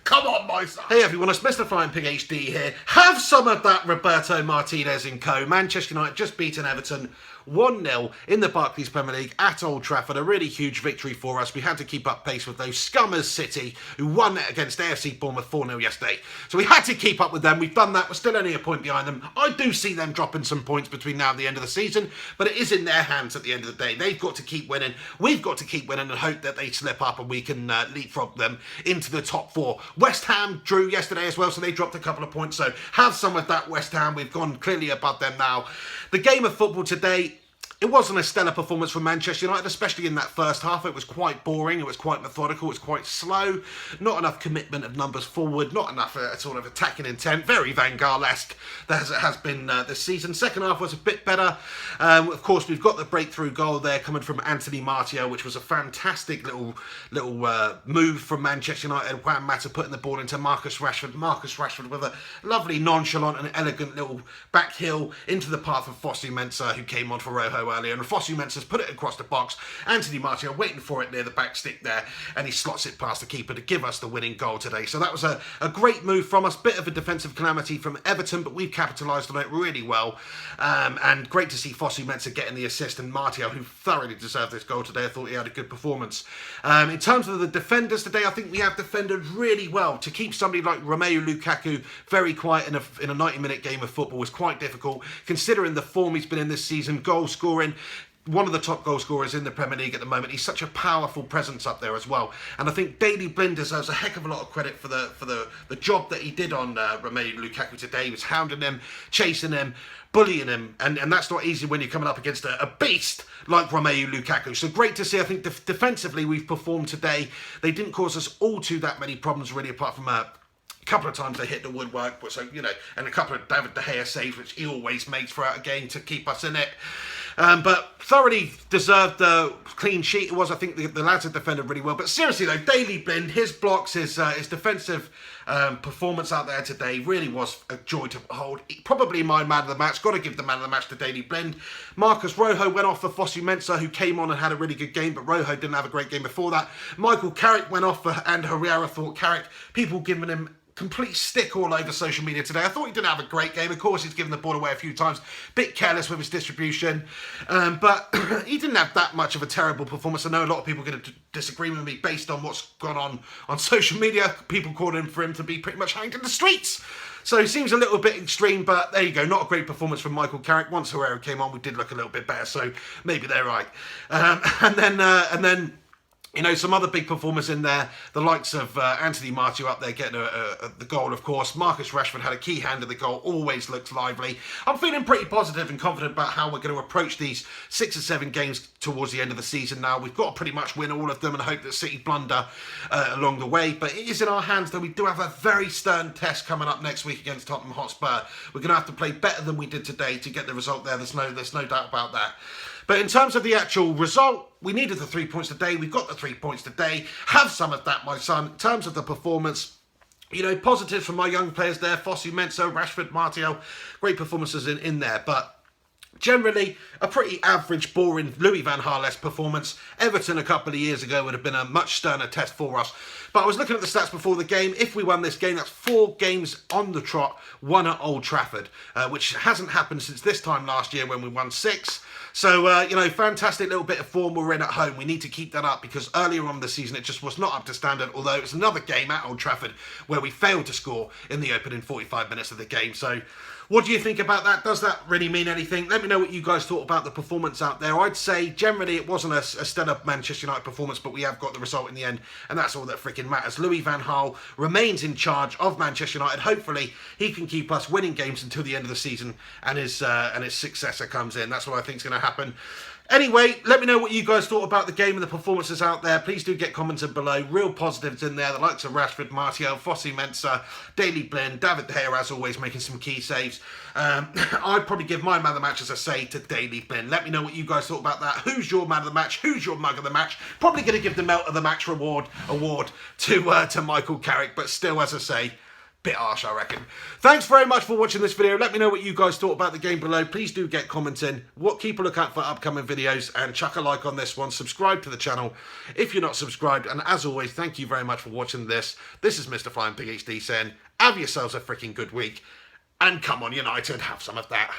Come on, my son. Hey everyone, it's Mr. Flying Pig HD here. Have some of that Roberto Martinez and co. Manchester United just beaten Everton 1-0 in the Barclays Premier League at Old Trafford. A really huge victory for us. We had to keep up pace with those scummers City, who won against AFC Bournemouth 4-0 yesterday. So we had to keep up with them. We've done that. We're still only a point behind them. I do see them dropping some points between now and the end of the season, but it is in their hands at the end of the day. They've got to keep winning. We've got to keep winning and hope that they slip up and we can leapfrog them into the top four. West Ham drew yesterday as well, so they dropped a couple of points. So have some of that, West Ham. We've gone clearly above them now. The game of football today, it wasn't a stellar performance from Manchester United, especially in that first half. It was quite boring, it was quite methodical, it was quite slow. Not enough commitment of numbers forward, not enough sort of attacking intent. Very Van Gaal-esque, as it has been this season. Second half was a bit better. Of course, we've got the breakthrough goal there coming from Anthony Martial, which was a fantastic little move from Manchester United. Juan Mata putting the ball into Marcus Rashford. Marcus Rashford with a lovely, nonchalant and elegant little back heel into the path of Fosu-Mensah, who came on for Rojo earlier, and Fosu-Mensah's put it across the box. Anthony Martial waiting for it near the back stick there, and he slots it past the keeper to give us the winning goal today. So that was a great move from us. Bit of a defensive calamity from Everton, but we've capitalised on it really well. And great to see Fosu-Mensah getting the assist, and Martial, who thoroughly deserved this goal today. I thought he had a good performance. In terms of the defenders today, I think we have defended really well. To keep somebody like Romelu Lukaku very quiet in a 90-minute game of football was quite difficult, considering the form he's been in this season. Goal scoring, one of the top goal scorers in the Premier League at the moment. He's such a powerful presence up there as well, and I think Daley Blind deserves a heck of a lot of credit for the job that he did on Romelu Lukaku today. He was hounding him, chasing him, bullying him, and that's not easy when you're coming up against a beast like Romelu Lukaku. So great to see. I think defensively we've performed today. They didn't cause us all too that many problems really, apart from a couple of times they hit the woodwork, but so and a couple of David De Gea saves, which he always makes throughout a game to keep us in it. But thoroughly deserved the clean sheet. It was, I think, the lads have defended really well. But seriously though, Daley Blind, his blocks, his defensive performance out there today really was a joy to behold. Probably my man of the match. Got to give the man of the match to Daley Blind. Marcus Rojo went off for Fosu-Mensah, who came on and had a really good game, but Rojo didn't have a great game before that. Michael Carrick went off for, and Herrera thought Carrick, people giving him complete stick all over social media today. I thought he didn't have a great game. Of course, he's given the ball away a few times. Bit careless with his distribution. But he didn't have that much of a terrible performance. I know a lot of people are going to disagree with me based on what's gone on social media. People calling for him to be pretty much hanged in the streets. So he seems a little bit extreme, but there you go. Not a great performance from Michael Carrick. Once Herrera came on, we did look a little bit better. So maybe they're right. And then some other big performers in there, the likes of Anthony Martial up there getting the goal, of course. Marcus Rashford had a key hand in the goal, always looks lively. I'm feeling pretty positive and confident about how we're going to approach these 6 or 7 games towards the end of the season now. We've got to pretty much win all of them and hope that City blunder along the way. But it is in our hands, though. We do have a very stern test coming up next week against Tottenham Hotspur. We're going to have to play better than we did today to get the result there. There's no doubt about that. But in terms of the actual result, we needed the 3 points today. We've got the 3 points today. Have some of that, my son. In terms of the performance, positives from my young players there. Fosu-Mensah, Rashford, Martial. Great performances in there. But generally, a pretty average, boring Louis van Gaal-esque performance. Everton a couple of years ago would have been a much sterner test for us. But I was looking at the stats before the game. If we won this game, that's 4 games on the trot, won at Old Trafford, which hasn't happened since this time last year when we won 6. So, fantastic little bit of form we're in at home. We need to keep that up because earlier on in the season it just was not up to standard, although it was another game at Old Trafford where we failed to score in the opening 45 minutes of the game. So, what do you think about that? Does that really mean anything? Let me know what you guys thought about the performance out there. I'd say generally it wasn't a stellar Manchester United performance, but we have got the result in the end, and that's all that freaking matters. Louis van Gaal remains in charge of Manchester United. Hopefully, he can keep us winning games until the end of the season, and his successor comes in. That's what I think is going to happen. Anyway, let me know what you guys thought about the game and the performances out there. Please do get commented below. Real positives in there. The likes of Rashford, Martial, Fosu-Mensah, Daley Blind, David De Gea, as always, making some key saves. I'd probably give my man of the match, as I say, to Daley Blind. Let me know what you guys thought about that. Who's your man of the match? Who's your mug of the match? Probably going to give the melt of the match award to Michael Carrick, but still, as I say, Bit harsh, I reckon. Thanks very much for watching this video. Let me know what you guys thought about the game below. Please do get commenting. Keep a lookout for upcoming videos and chuck a like on this one. Subscribe to the channel if you're not subscribed. And as always, thank you very much for watching this. This is Mr. Flying Pig HD saying, have yourselves a freaking good week. And come on, United, have some of that.